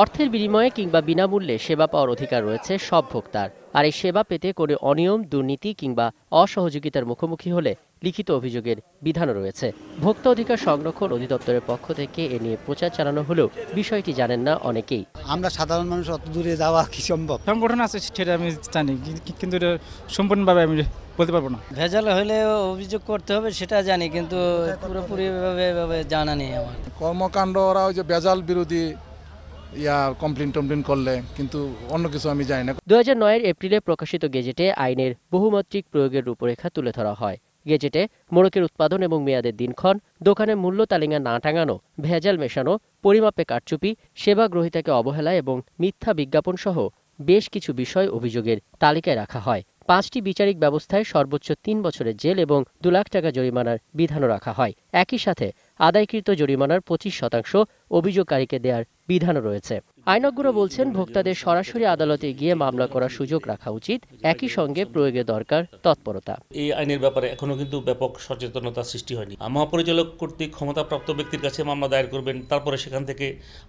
অর্থের বিনিময়ে কিংবা বিনামূল্যে সেবা পাওয়ার অধিকার রয়েছে সব ভোক্তার। আর এই সেবা পেতে কোনো অনিয়ম, দুর্নীতি কিংবা অসহযোগিতার মুখোমুখি হলে লিখিত অভিযোগের বিধানও রয়েছে। ভোক্তা অধিকার সংরক্ষণ অধিদপ্তরের পক্ষ থেকে এ নিয়ে প্রচার চালানো হলেও বিষয়টি জানেন না অনেকেই। আমরা সাধারণ মানুষ অত দূরে যাওয়া কি সম্ভব? সংগঠন আছে সেটা আমি জানি, কিন্তু এটা সম্পূর্ণভাবে আমি বলতে পারবো না। ভেজাল হলে অভিযোগ করতে হবে সেটা জানি, কিন্তু পুরোপুরিভাবে জানা নেই আমার। কর্মকাণ্ড ওরা ওই যে ভেজাল বিরোধী কমপ্লেন করলে, কিন্তু অন্য কিছু আমি জানি না। 2009 এপ্রিলে প্রকাশিত গেজেটে আইনের বহুমাত্রিক প্রয়োগের রূপরেখা তুলে ধরা হয়। গেজেটে মোড়কের উৎপাদন এবং মেয়াদের দিনক্ষণ, দোকানে মূল্য তালিকা না টাঙানো, ভেজাল মেশানো, পরিমাপে কারচুপি, সেবা গ্রহীতাকে অবহেলা এবং মিথ্যা বিজ্ঞাপন সহ বেশ কিছু বিষয় অভিযোগের তালিকায় রাখা হয়। 5টি বিচারিক ব্যবস্থায় সর্বোচ্চ 3 বছরের জেল এবং 2 লাখ টাকা জরিমানার বিধানও রাখা হয়। একই সাথে আদায়কৃত জরিমানার 25% অভিযোগকারীকে দেওয়ার বিধানও রয়েছে। আইনজ্ঞরা বলছেন, ভোক্তাদের সরাসরি আদালতে গিয়ে মামলা করার সুযোগ রাখা উচিত। একই সঙ্গে প্রয়োগে দরকার তৎপরতা। এই আইনের ব্যাপারে এখনো কিন্তু ব্যাপক সচেতনতা সৃষ্টি হয়নি। মহাপরিচালক কর্তৃক ক্ষমতাপ্রাপ্ত ব্যক্তির কাছে মামলা দায়ের করবেন, তারপরে সেখান থেকে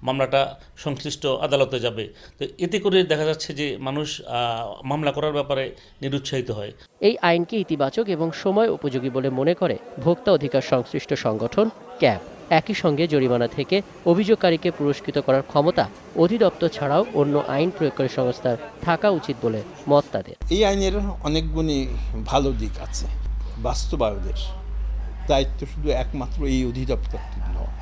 মামলাটা সংশ্লিষ্ট আদালতে যাবে। তো এতে করে দেখা যাচ্ছে যে মানুষ মামলা করার ব্যাপারে নিরুৎসাহিত হয়। এই আইনকে ইতিবাচক এবং সময় উপযোগী বলে মনে করে ভোক্তা অধিকার সংশ্লিষ্ট সংগঠন ক্যাব। একই সঙ্গে জরিমানা থেকে অভিযোগকারীকে পুরস্কৃত করার ক্ষমতা অধিদপ্তর ছাড়াও অন্য আইন প্রয়োগকারী সংস্থার থাকা উচিত বলে মত তাদের। এই আইনের অনেকগুলি ভালো দিক আছে। বাস্তবায়নের দায়িত্ব শুধু একমাত্র এই অধিদপ্তরটির নয়,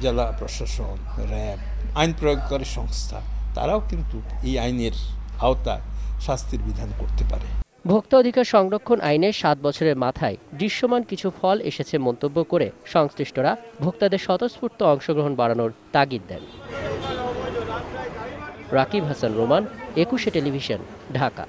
জেলা প্রশাসন, র্যাব, আইন প্রয়োগকারী সংস্থা, তারাও কিন্তু এই আইনের আওতায় শাস্তির বিধান করতে পারে। ভোক্তা অধিকার সংরক্ষণ আইনের 7 বছরের মাথায় দৃশ্যমান কিছু ফল এসেছে মন্তব্য করে সংশ্লিষ্টরা ভোক্তাদের স্বতঃস্ফূর্ত অংশগ্রহণ বাড়ানোর তাগিদ দেন। রাকিব হাসান রোমান, 21 টেলিভিশন, ঢাকা।